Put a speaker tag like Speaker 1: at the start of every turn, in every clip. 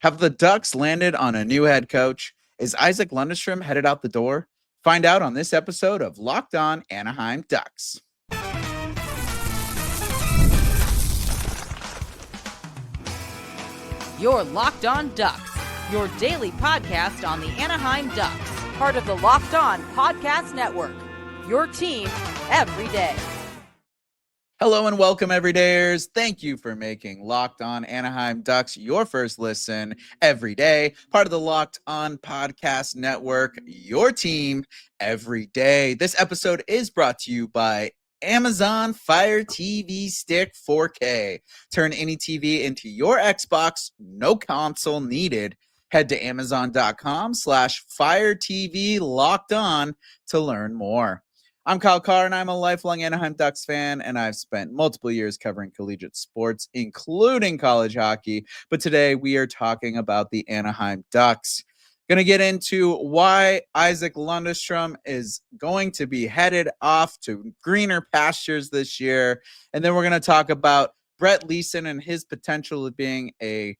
Speaker 1: Have the Ducks landed on a new head coach? Is Isac Lundeström headed out the door? Find out on this episode of Locked On Anaheim Ducks.
Speaker 2: You're Locked On Ducks, your daily podcast on the Anaheim Ducks, part of the Locked On Podcast Network, your team every day.
Speaker 1: Hello and welcome, everydayers. Thank you for making Locked On Anaheim Ducks your first listen every day. Part of the Locked On Podcast Network, your team every day. This episode is brought to you by Amazon Fire TV Stick 4K. Turn any TV into your Xbox, no console needed. Head to amazon.com/Fire TV Locked On to learn more. I'm Kyle Carr, and I'm a lifelong Anaheim Ducks fan, and I've spent multiple years covering collegiate sports, including college hockey. But today we are talking about the Anaheim Ducks. Going to get into why Isac Lundeström is going to be headed off to greener pastures this year. And then we're going to talk about Brett Leason and his potential of being a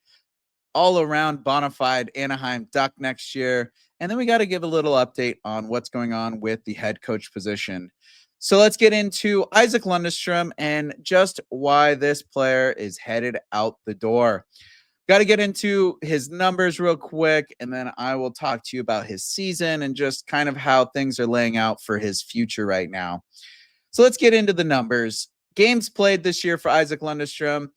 Speaker 1: all-around bona fide Anaheim Duck next year. And then we got to give a little update on what's going on with the head coach position. So let's get into Isac Lundeström and just why this player is headed out the door. Got to get into his numbers real quick, and then I will talk to you about his season and just kind of how things are laying out for his future right now. So let's get into the numbers. Games played this year for Isac Lundeström,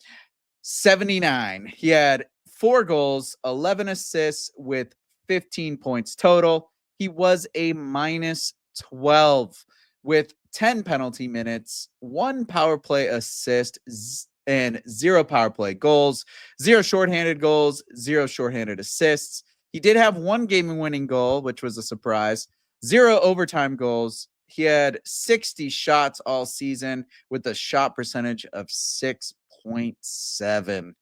Speaker 1: 79. He had 4 goals, 11 assists with 15 points total. He was a minus 12 with 10 penalty minutes, 1 power play assist, and 0 power play goals, 0 shorthanded goals, 0 shorthanded assists. He did have 1 game-winning goal, which was a surprise, 0 overtime goals. He had 60 shots all season with a shot percentage of 6.7.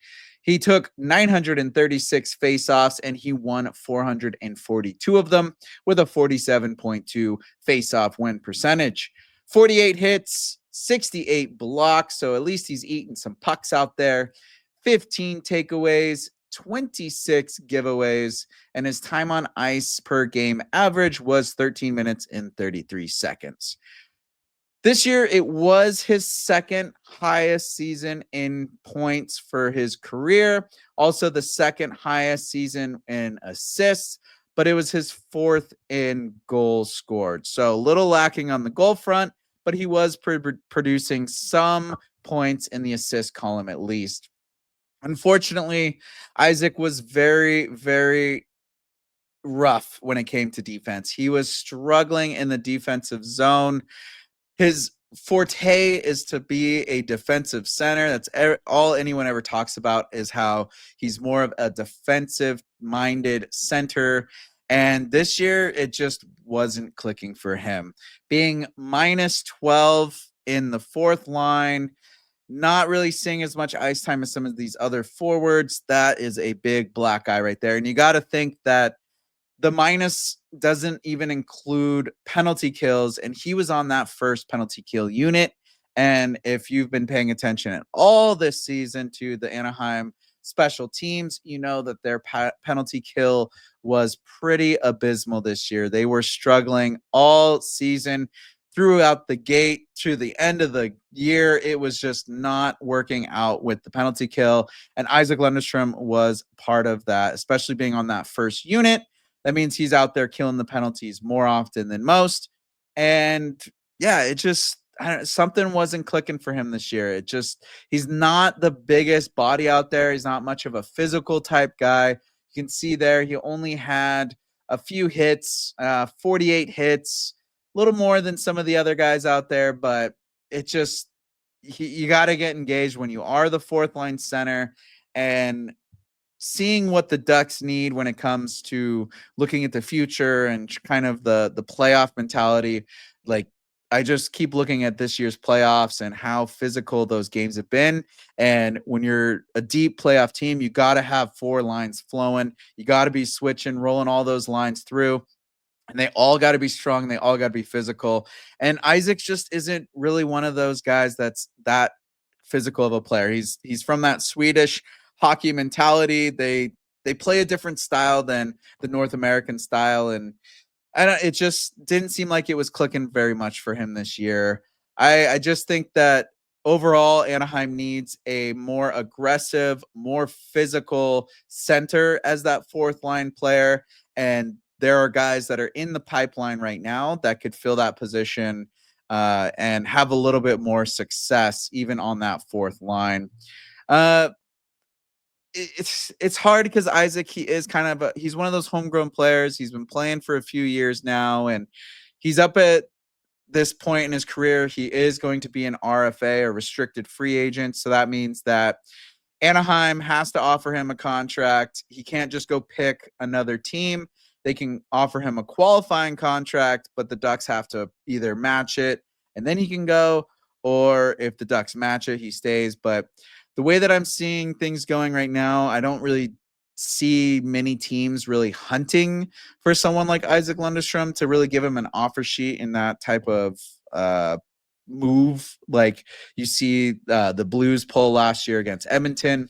Speaker 1: He took 936 faceoffs and he won 442 of them with a 47.2 faceoff win percentage. 48 hits, 68 blocks, so at least he's eating some pucks out there. 15 takeaways, 26 giveaways, and his time on ice per game average was 13 minutes and 33 seconds. This year, it was his second highest season in points for his career, also the second highest season in assists, but it was his 4th in goals scored. So a little lacking on the goal front, but he was producing some points in the assist column at least. Unfortunately, Isac was very, very rough when it came to defense. He was struggling in the defensive zone. His forte is to be a defensive center. That's all anyone ever talks about, is how he's more of a defensive-minded center. And this year, it just wasn't clicking for him. Being minus 12 in the 4th line, not really seeing as much ice time as some of these other forwards, that is a big black eye right there. And you got to think that the minus doesn't even include penalty kills, and he was on that first penalty kill unit. And if you've been paying attention at all this season to the Anaheim special teams, you know that their penalty kill was pretty abysmal this year. They were struggling all season throughout the gate to the end of the year. It was just not working out with the penalty kill, and Isac Lundeström was part of that, especially being on that first unit. That means he's out there killing the penalties more often than most. And yeah, it just, something wasn't clicking for him this year. He's not the biggest body out there. He's not much of a physical type guy. You can see there, he only had a few hits, 48 hits, a little more than some of the other guys out there, but it just, you got to get engaged when you are the 4th line center. And seeing what the Ducks need when it comes to looking at the future and kind of the playoff mentality. Like, I just keep looking at this year's playoffs and how physical those games have been. And when you're a deep playoff team, you got to have 4 lines flowing. You got to be switching, rolling all those lines through. And they all got to be strong. They all got to be physical. And Isac just isn't really one of those guys that's that physical of a player. He's from that Swedish hockey mentality. They they play a different style than the North American style, and it just didn't seem like it was clicking very much for him this year. I just think that overall Anaheim needs a more aggressive, more physical center as that fourth line player, and there are guys that are in the pipeline right now that could fill that position and have a little bit more success even on that fourth line. Uh, it's hard because Isac, he is kind of he's one of those homegrown players. He's been playing for a few years now, and he's up at this point in his career. He is going to be an RFA, or restricted free agent. So that means that Anaheim has to offer him a contract. He can't just go pick another team. They can offer him a qualifying contract, but the Ducks have to either match it and then he can go, or if the Ducks match it, he stays. But the way that I'm seeing things going right now, I don't really see many teams really hunting for someone like Isac Lundeström to really give him an offer sheet in that type of move, like you see the Blues pull last year against Edmonton.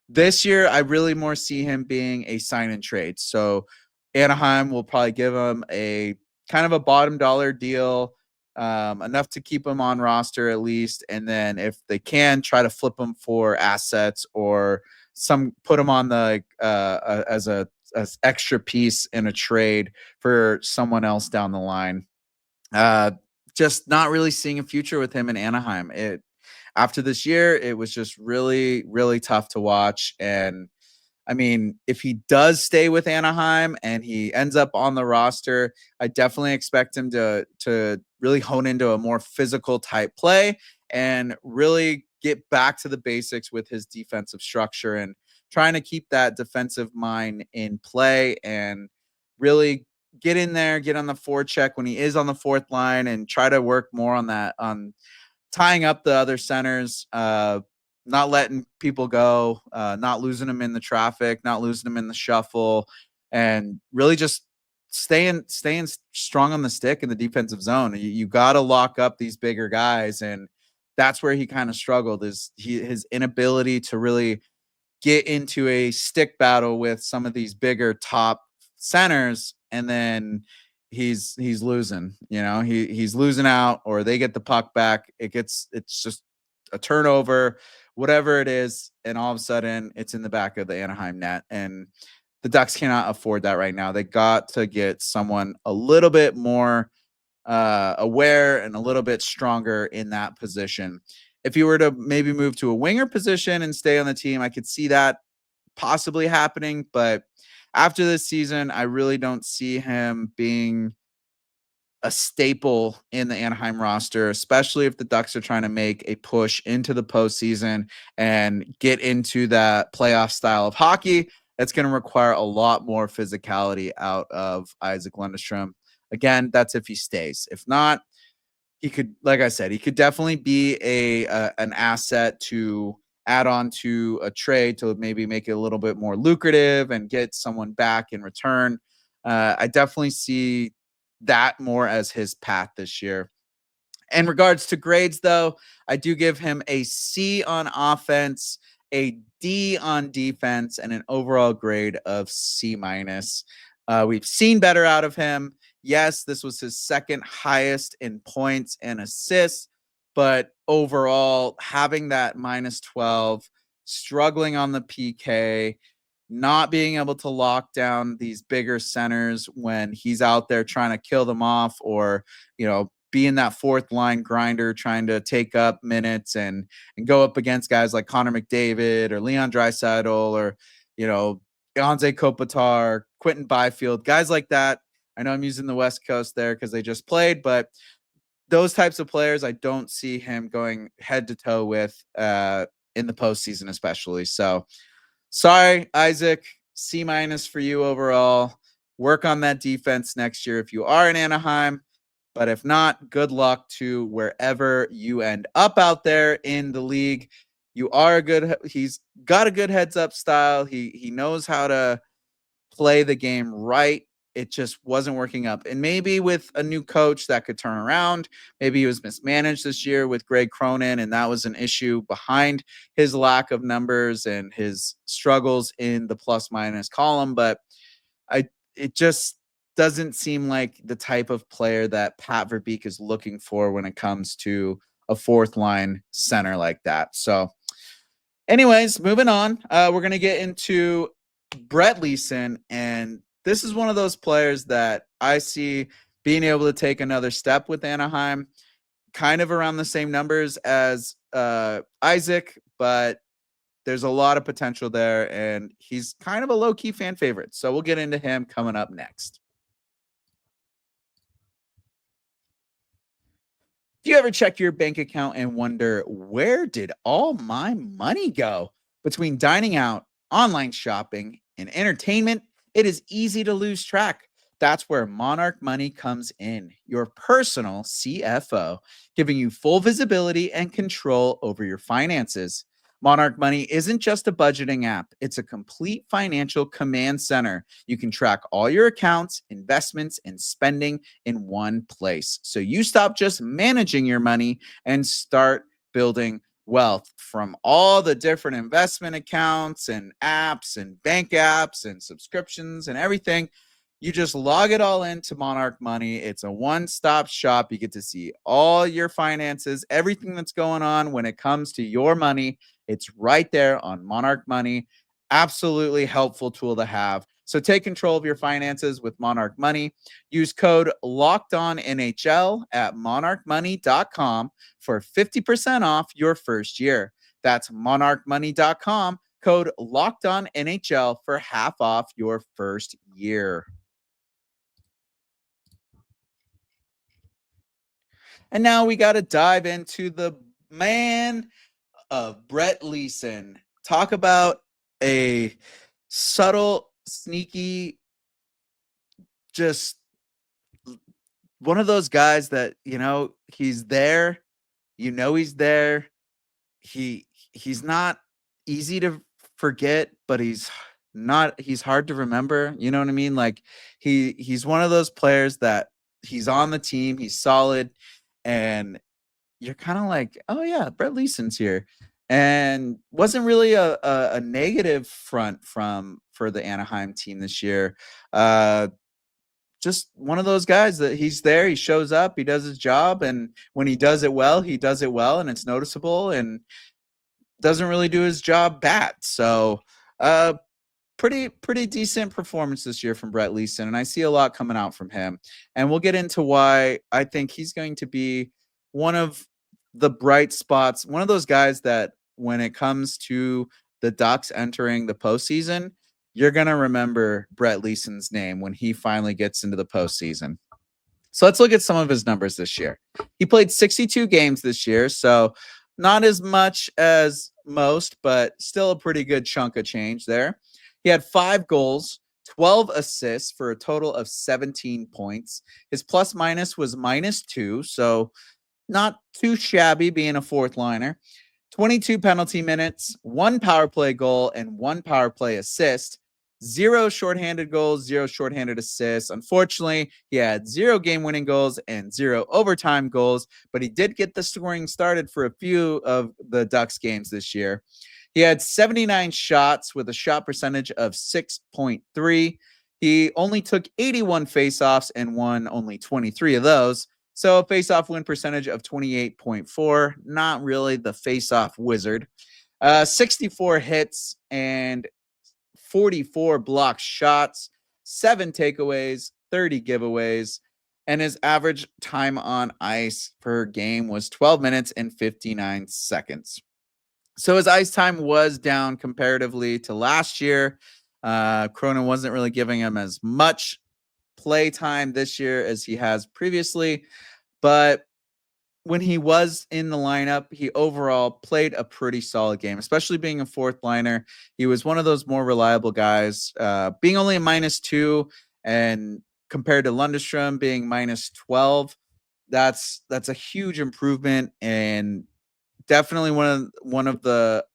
Speaker 1: This year, I really more see him being a sign and trade. So Anaheim will probably give him a kind of a bottom dollar deal, enough to keep him on roster at least. And then if they can, try to flip him for assets or put him on the as extra piece in a trade for someone else down the line. Just not really seeing a future with him in Anaheim. After this year, it was just really, really tough to watch. And I mean, if he does stay with Anaheim and he ends up on the roster, I definitely expect him to really hone into a more physical type play and really get back to the basics with his defensive structure and trying to keep that defensive mind in play and really get in there, get on the forecheck when he is on the fourth line and try to work more on that, on tying up the other centers, not letting people go, not losing them in the traffic, not losing them in the shuffle, and really just staying strong on the stick in the defensive zone. You got to lock up these bigger guys, and that's where he kind of struggled, is his inability to really get into a stick battle with some of these bigger top centers, and then he's losing. He's losing out, or they get the puck back. It's just a turnover, whatever it is, and all of a sudden it's in the back of the Anaheim net, and the Ducks cannot afford that right now. They got to get someone a little bit more aware and a little bit stronger in that position. If you were to maybe move to a winger position and stay on the team, I could see that possibly happening. But after this season, I really don't see him being a staple in the Anaheim roster, especially if the Ducks are trying to make a push into the postseason and get into that playoff style of hockey. That's going to require a lot more physicality out of Isac Lundeström. Again, that's if he stays. If not, he could, like I said, he could definitely be an asset to add on to a trade to maybe make it a little bit more lucrative and get someone back in return. I definitely see that more as his path this year. In regards to grades, though, I do give him a C on offense, a D on defense, and an overall grade of C minus. We've seen better out of him. Yes, this was his second highest in points and assists, but overall, having that minus 12, struggling on the PK, not being able to lock down these bigger centers when he's out there trying to kill them off, or, being that fourth line grinder, trying to take up minutes and go up against guys like Connor McDavid or Leon Draisaitl or, Anze Kopitar, Quentin Byfield, guys like that. I know I'm using the West Coast there because they just played, but those types of players, I don't see him going head to toe with in the postseason, especially. So sorry, Isac, C minus for you overall. Work on that defense next year if you are in Anaheim. But if not, good luck to wherever you end up out there in the league. He's got a good heads up style. He knows how to play the game right it just wasn't working up. And maybe with a new coach that could turn around. Maybe he was mismanaged this year with Greg Cronin, and that was an issue behind his lack of numbers and his struggles in the plus minus column. But it just doesn't seem like the type of player that Pat Verbeek is looking for when it comes to a fourth line center like that. So anyways, moving on. We're going to get into Brett Leason. And this is one of those players that I see being able to take another step with Anaheim, kind of around the same numbers as Isaac, but there's a lot of potential there. And he's kind of a low-key fan favorite. So we'll get into him coming up next. Do you ever check your bank account and wonder, where did all my money go? Between dining out, online shopping, and entertainment, it is easy to lose track. That's where Monarch Money comes in, your personal CFO, giving you full visibility and control over your finances. Monarch Money isn't just a budgeting app, it's a complete financial command center. You can track all your accounts, investments, and spending in one place. So you stop just managing your money and start building wealth from all the different investment accounts and apps and bank apps and subscriptions and everything. You just log it all into Monarch Money. It's a one-stop shop. You get to see all your finances, everything that's going on when it comes to your money. It's right there on Monarch Money. Absolutely helpful tool to have. So take control of your finances with Monarch Money. Use code LOCKEDONNHL at monarchmoney.com for 50% off your first year. That's monarchmoney.com, code LOCKEDONNHL for half off your first year. And now we got to dive into the man of Brett Leason. Talk about a subtle, sneaky, just one of those guys that, he's there, he's there. He's not easy to forget, but he's hard to remember. You know what I mean? Like he's one of those players that he's on the team, he's solid, and you're kind of like, oh yeah, Brett Leason's here. And wasn't really a negative front for the Anaheim team this year. Just one of those guys that he's there, he shows up, he does his job, and when he does it well, and it's noticeable and doesn't really do his job bad. So pretty decent performance this year from Brett Leason, and I see a lot coming out from him. And we'll get into why I think he's going to be one of the bright spots, one of those guys that when it comes to the Ducks entering the postseason, you're going to remember Brett Leason's name when he finally gets into the postseason. So let's look at some of his numbers this year. He played 62 games this year, so not as much as most, but still a pretty good chunk of change there. He had 5 goals, 12 assists for a total of 17 points. His plus minus was -2, so not too shabby being a fourth liner. 22 penalty minutes, 1 power play goal, and 1 power play assist. 0 shorthanded goals, 0 shorthanded assists. Unfortunately, he had 0 game-winning goals and 0 overtime goals, but he did get the scoring started for a few of the Ducks games this year. He had 79 shots with a shot percentage of 6.3. He only took 81 faceoffs and won only 23 of those. So a faceoff win percentage of 28.4, not really the faceoff wizard. 64 hits and 44 blocked shots, 7 takeaways, 30 giveaways, and his average time on ice per game was 12 minutes and 59 seconds. So his ice time was down comparatively to last year. Cronin wasn't really giving him as much play time this year as he has previously, but when he was in the lineup, he overall played a pretty solid game, especially being a fourth liner. He was one of those more reliable guys, being only a -2 and compared to Lundeström being -12. That's a huge improvement, and definitely one of the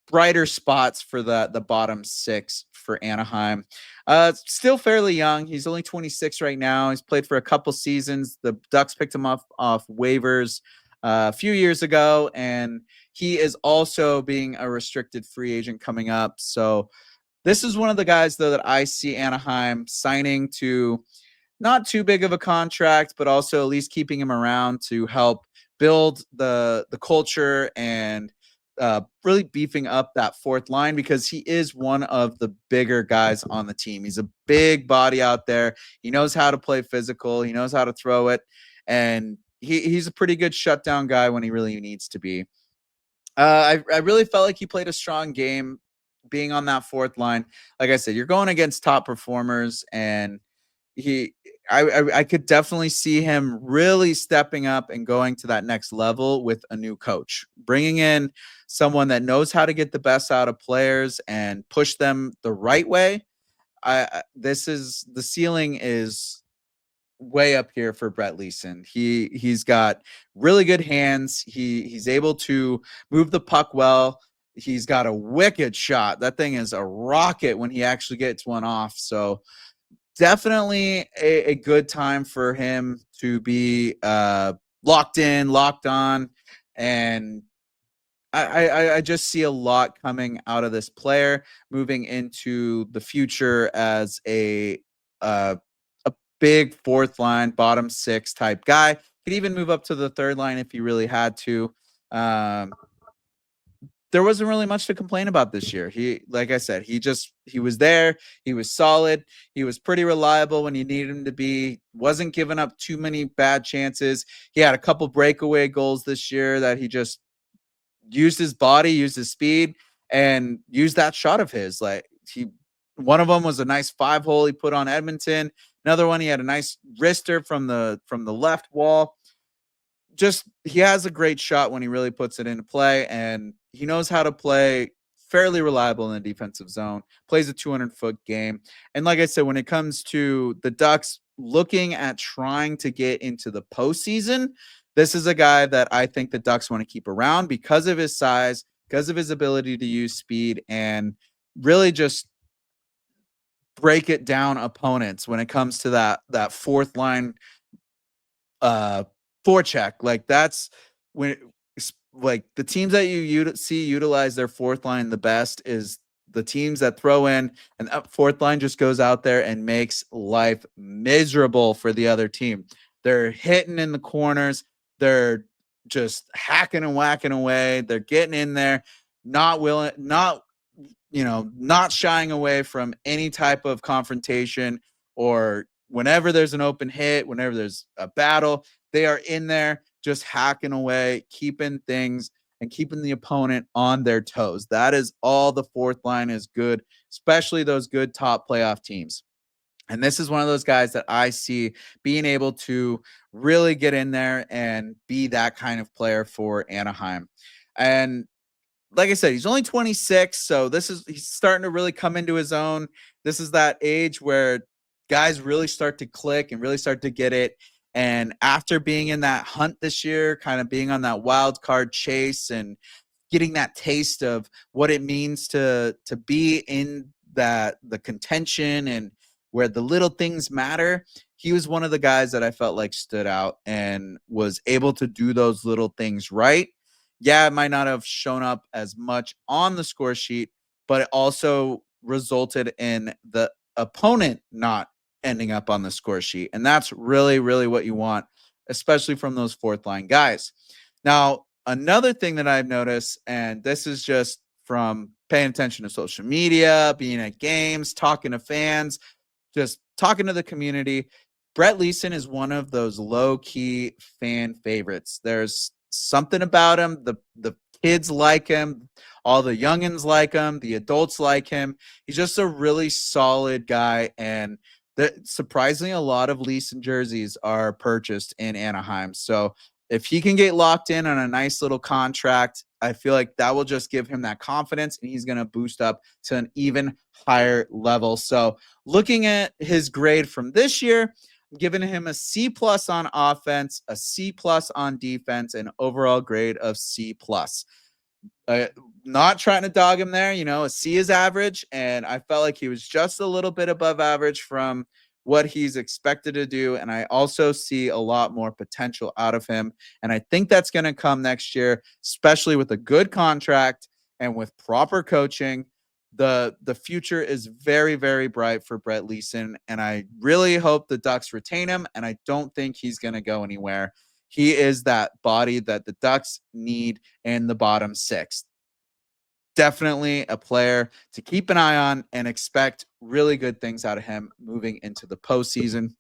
Speaker 1: brighter spots for the bottom six for Anaheim. Still fairly young. He's only 26 right now. He's played for a couple seasons. The Ducks picked him up off waivers a few years ago, and he is also being a restricted free agent coming up. So this is one of the guys, though, that I see Anaheim signing to not too big of a contract, but also at least keeping him around to help build the culture and really beefing up that fourth line, because he is one of the bigger guys on the team. He's a big body out there. He knows how to play physical. He knows how to throw it, and he's a pretty good shutdown guy when he really needs to be. I really felt like he played a strong game being on that fourth line. Like I said, you're going against top performers, and I could definitely see him really stepping up and going to that next level with a new coach, bringing in someone that knows how to get the best out of players and push them the right way. This is the ceiling is way up here for Brett Leason. He's got really good hands. He's able to move the puck well. He's got a wicked shot. That thing is a rocket when he actually gets one off. So definitely a good time for him to be locked in, locked on, and I just see a lot coming out of this player moving into the future as uh, a big fourth line, bottom six type guy. Could even move up to the third line if he really had to. Um, there wasn't really much to complain about this year. Like I said, he was there. He was solid. He was pretty reliable when you needed him to be. Wasn't giving up too many bad chances. He had a couple breakaway goals this year that he just used his body, used his speed, and used that shot of his. One of them was a nice 5-hole he put on Edmonton. Another one, he had a nice wrister from the left wall. Just he has a great shot when he really puts it into play, and he knows how to play fairly reliable in the defensive zone. Plays a 200-foot game, and like I said, when it comes to the Ducks looking at trying to get into the postseason, this is a guy that I think the Ducks want to keep around because of his size, because of his ability to use speed, and really just break it down opponents when it comes to that fourth line forecheck. Like that's when like the teams that you see utilize their fourth line the best is the teams that throw in, and that fourth line just goes out there and makes life miserable for the other team. They're hitting in the corners. They're just hacking and whacking away. They're getting in there, not shying away from any type of confrontation, or whenever there's an open hit, whenever there's a battle, they are in there just hacking away, keeping things and keeping the opponent on their toes. That is all the fourth line is good, especially those good top playoff teams. And this is one of those guys that I see being able to really get in there and be that kind of player for Anaheim. And like I said, he's only 26, so he's starting to really come into his own. This is that age where guys really start to click and really start to get it. And after being in that hunt this year, kind of being on that wild card chase and getting that taste of what it means to be in the contention and where the little things matter, he was one of the guys that I felt like stood out and was able to do those little things right. Yeah, it might not have shown up as much on the score sheet, but it also resulted in the opponent not ending up on the score sheet. And that's really, really what you want, especially from those fourth line guys. Now, another thing that I've noticed, and this is just from paying attention to social media, being at games, talking to fans, just talking to the community, Brett Leason is one of those low-key fan favorites. There's something about him. The kids like him. All the youngins like him. The adults like him. He's just a really solid guy, and surprisingly, a lot of Leason jerseys are purchased in Anaheim. So if he can get locked in on a nice little contract, I feel like that will just give him that confidence, and he's going to boost up to an even higher level. So looking at his grade from this year, I'm giving him a C+ on offense, a C+ on defense, and overall grade of C+. Uh, Not trying to dog him there, a C is average, and I felt like he was just a little bit above average from what he's expected to do. And I also see a lot more potential out of him. And I think that's going to come next year, especially with a good contract and with proper coaching. The future is very, very bright for Brett Leason, and I really hope the Ducks retain him. And I don't think he's going to go anywhere. He is that body that the Ducks need in the bottom six. Definitely a player to keep an eye on and expect really good things out of him moving into the postseason.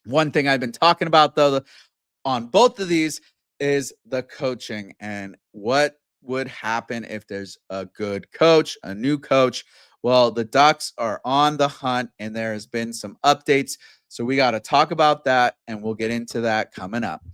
Speaker 1: One thing I've been talking about, though, on both of these is the coaching and what would happen if there's a good coach, a new coach. Well, the Ducks are on the hunt and there has been some updates. So we got to talk about that, and we'll get into that coming up.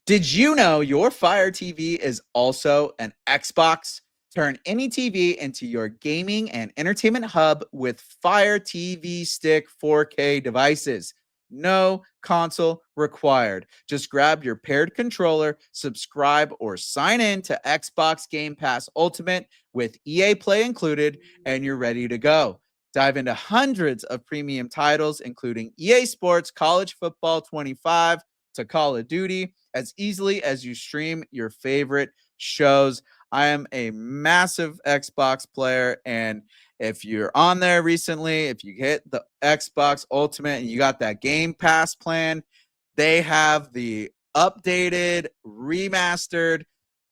Speaker 1: Did you know your Fire TV is also an Xbox? Turn any TV into your gaming and entertainment hub with Fire TV Stick 4K devices. No console required. Just grab your paired controller, subscribe, or sign in to Xbox Game Pass Ultimate with EA Play included, and you're ready to go. Dive into hundreds of premium titles, including EA Sports, College Football 25 to Call of Duty, as easily as you stream your favorite shows. I am a massive Xbox player, and if you're on there recently, if you hit the Xbox Ultimate and you got that Game Pass plan, they have the updated, remastered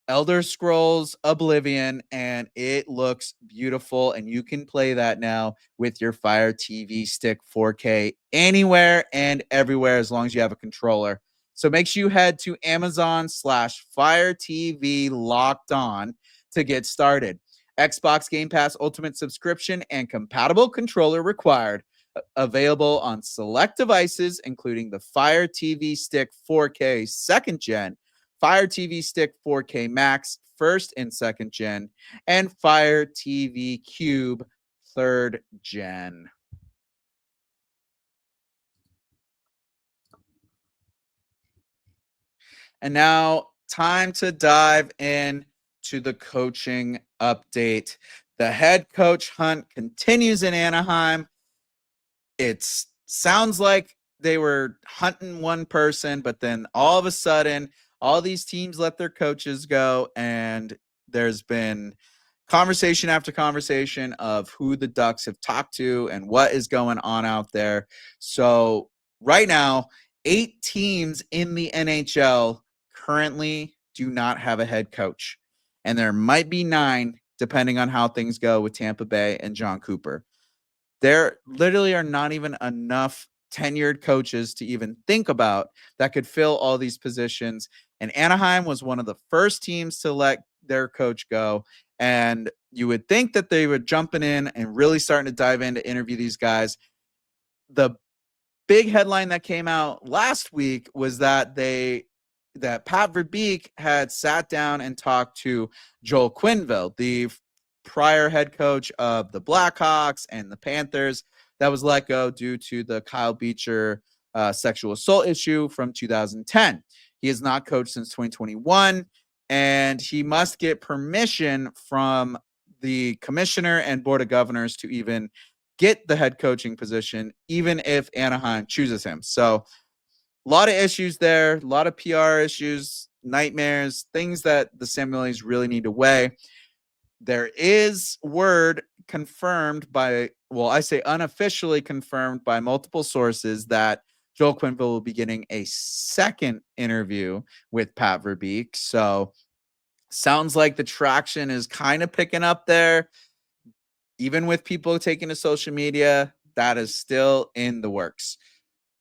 Speaker 1: Elder Scrolls Oblivion, and it looks beautiful. And you can play that now with your Fire TV Stick 4K anywhere and everywhere as long as you have a controller. So make sure you head to Amazon/Fire TV Locked On to get started. Xbox Game Pass Ultimate subscription and compatible controller required. Available on select devices, including the Fire TV Stick 4K 2nd Gen, Fire TV Stick 4K Max 1st and 2nd Gen, and Fire TV Cube 3rd Gen. And now, time to dive in to the coaching update. The head coach hunt continues in Anaheim. It sounds like they were hunting one person, but then all of a sudden, all these teams let their coaches go, and there's been conversation after conversation of who the Ducks have talked to and what is going on out there. So right now, 8 teams in the NHL currently do not have a head coach, and there might be 9 depending on how things go with Tampa Bay and John Cooper. There literally are not even enough tenured coaches to even think about that could fill all these positions. And Anaheim was one of the first teams to let their coach go. And you would think that they were jumping in and really starting to dive in to interview these guys. The big headline that came out last week was that Pat Verbeek had sat down and talked to Joel Quenneville, the prior head coach of the Blackhawks and the Panthers, that was let go due to the Kyle Beecher sexual assault issue from 2010. He has not coached since 2021, and he must get permission from the commissioner and board of governors to even get the head coaching position, even if Anaheim chooses him. So a lot of issues there, a lot of PR issues, nightmares, things that the Seminoles really need to weigh. There is word confirmed by, well, I say unofficially confirmed by multiple sources that Joel Quenneville will be getting a second interview with Pat Verbeek. So sounds like the traction is kind of picking up there. Even with people taking to social media, that is still in the works.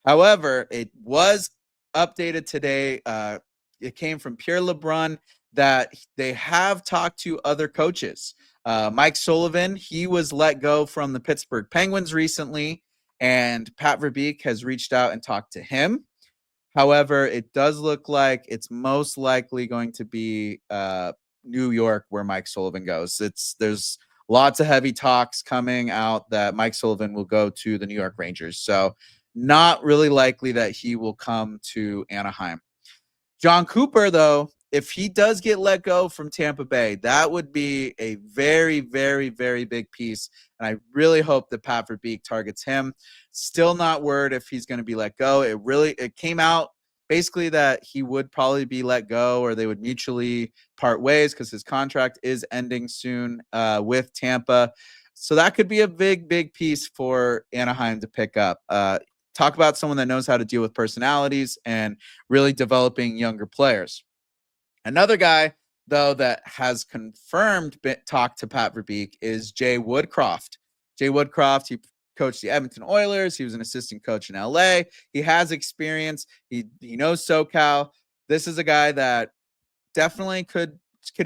Speaker 1: However, it was updated today. It came from Pierre LeBrun that they have talked to other coaches. Mike Sullivan, he was let go from the Pittsburgh Penguins recently, and Pat Verbeek has reached out and talked to him. However, it does look like it's most likely going to be New York where Mike Sullivan goes. There's lots of heavy talks coming out that Mike Sullivan will go to the New York Rangers. So not really likely that he will come to Anaheim. John Cooper, though, if he does get let go from Tampa Bay, that would be a very, very, very big piece. And I really hope that Pat Verbeek targets him. Still not word if he's going to be let go. It came out basically that he would probably be let go, or they would mutually part ways because his contract is ending soon with Tampa. So that could be a big, big piece for Anaheim to pick up. Talk about someone that knows how to deal with personalities and really developing younger players. Another guy, though, that has confirmed talk to Pat Verbeek is Jay Woodcroft. Jay Woodcroft, he coached the Edmonton Oilers. He was an assistant coach in LA. He has experience. He knows SoCal. This is a guy that definitely could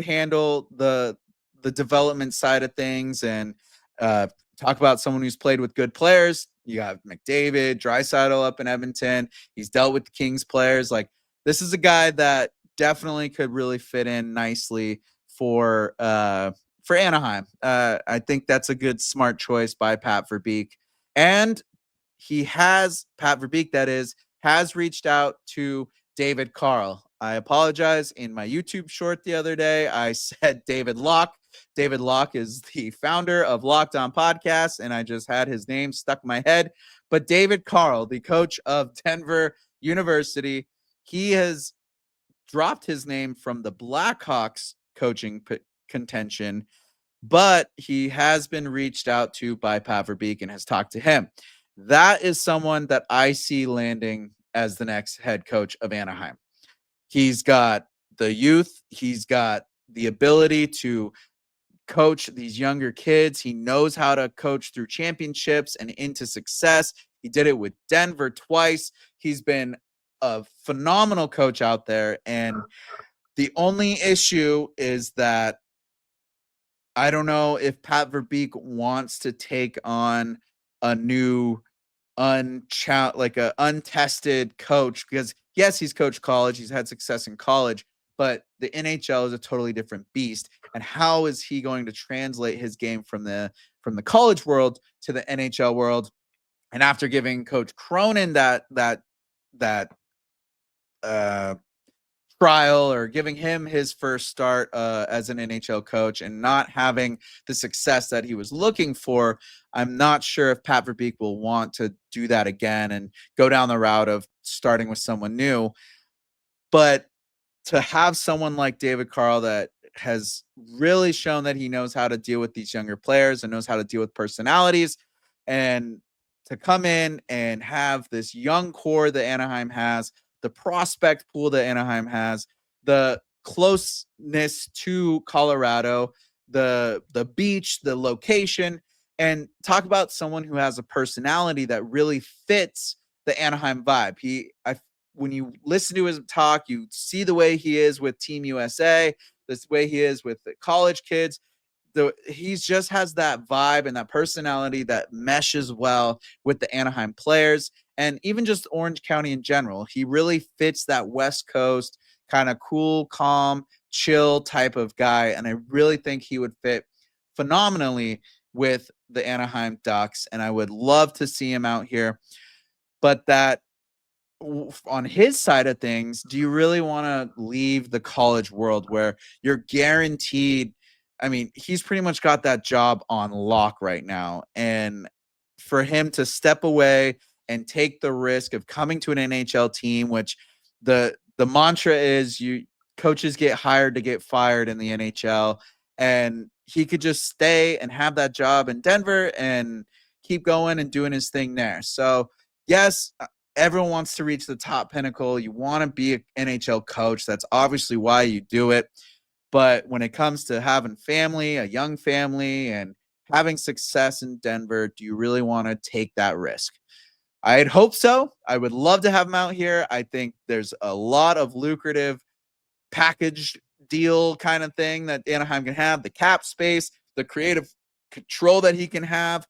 Speaker 1: handle the development side of things and talk about someone who's played with good players. You have McDavid, Draisaitl up in Edmonton. He's dealt with the Kings players. Like, this is a guy that definitely could really fit in nicely for Anaheim. I think that's a good, smart choice by Pat Verbeek. And Pat Verbeek, that is, has reached out to David Carle. I apologize. In my YouTube short the other day, I said David Locke. David Locke is the founder of Locked On Podcast, and I just had his name stuck in my head. But David Carle, the coach of Denver University, he has dropped his name from the Blackhawks coaching contention, but he has been reached out to by Pat Verbeek and has talked to him. That is someone that I see landing as the next head coach of Anaheim. He's got the youth. He's got the ability to coach these younger kids. He knows how to coach through championships and into success. He did it with Denver twice. He's been a phenomenal coach out there. And the only issue is that I don't know if Pat Verbeek wants to take on a new untested coach, because yes, he's coached college, he's had success in college, but the NHL is a totally different beast. And how is he going to translate his game from the college world to the NHL world? And after giving Coach Cronin that trial, or giving him his first start as an NHL coach and not having the success that he was looking for, I'm not sure if Pat Verbeek will want to do that again and go down the route of starting with someone new. But to have someone like David Carle that has really shown that he knows how to deal with these younger players and knows how to deal with personalities, and to come in and have this young core that Anaheim has, the prospect pool that Anaheim has, the closeness to Colorado, the beach, the location, and talk about someone who has a personality that really fits the Anaheim vibe. When you listen to his talk, you see the way he is with Team USA, this way he is with the college kids. He just has that vibe and that personality that meshes well with the Anaheim players and even just Orange County in general. He really fits that West Coast kind of cool, calm, chill type of guy. And I really think he would fit phenomenally with the Anaheim Ducks. And I would love to see him out here. But that, on his side of things, do you really want to leave the college world where you're guaranteed? I mean, he's pretty much got that job on lock right now. And for him to step away and take the risk of coming to an NHL team, which the mantra is coaches get hired to get fired in the NHL, and he could just stay and have that job in Denver and keep going and doing his thing there. So yes, everyone wants to reach the top pinnacle. You want to be an NHL coach. That's obviously why you do it. But when it comes to having family, a young family, and having success in Denver, do you really want to take that risk? I'd hope so. I would love to have him out here. I think there's a lot of lucrative package deal kind of thing that Anaheim can have, the cap space, the creative control that he can have,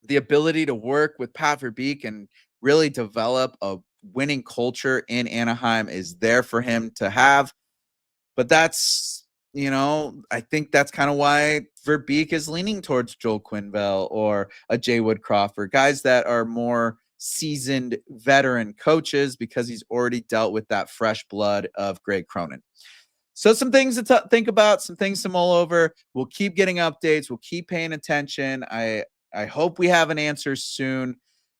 Speaker 1: the ability to work with Pat Verbeek and really develop a winning culture in Anaheim is there for him to have. But that's, I think that's kind of why Verbeek is leaning towards Joel Quenneville or a Jay Woodcroft, or guys that are more seasoned veteran coaches because he's already dealt with that fresh blood of Greg Cronin. So some things to think about, some things to mull over. We'll keep getting updates. We'll keep paying attention. I hope we have an answer soon.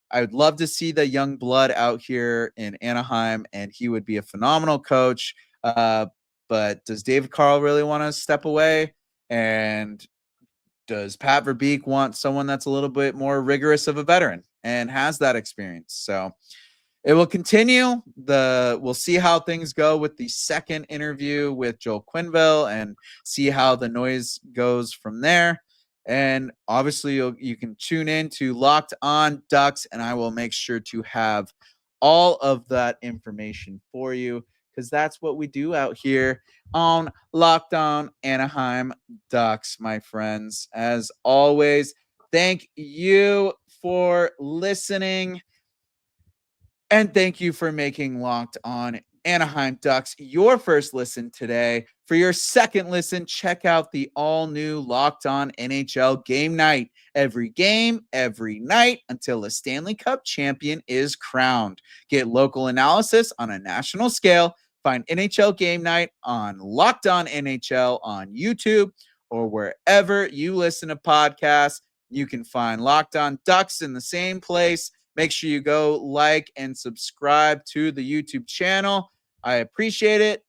Speaker 1: I would love to see the young blood out here in Anaheim, and he would be a phenomenal coach. But does David Carle really want to step away? And does Pat Verbeek want someone that's a little bit more rigorous of a veteran and has that experience? So it will continue. We'll see how things go with the second interview with Joel Quenneville and see how the noise goes from there. And obviously, you can tune in to Locked On Ducks, and I will make sure to have all of that information for you because that's what we do out here on Locked On Anaheim Ducks, my friends. As always, thank you for listening. And thank you for making Locked On Anaheim Ducks your first listen today. For your second listen, check out the all-new Locked On NHL Game Night. Every game, every night, until a Stanley Cup champion is crowned. Get local analysis on a national scale. Find NHL Game Night on Locked On NHL on YouTube or wherever you listen to podcasts. You can find Locked On Ducks in the same place. Make sure you go like and subscribe to the YouTube channel. I appreciate it.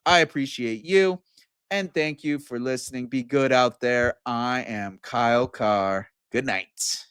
Speaker 1: I appreciate you. And thank you for listening. Be good out there. I am Kyle Carr. Good night.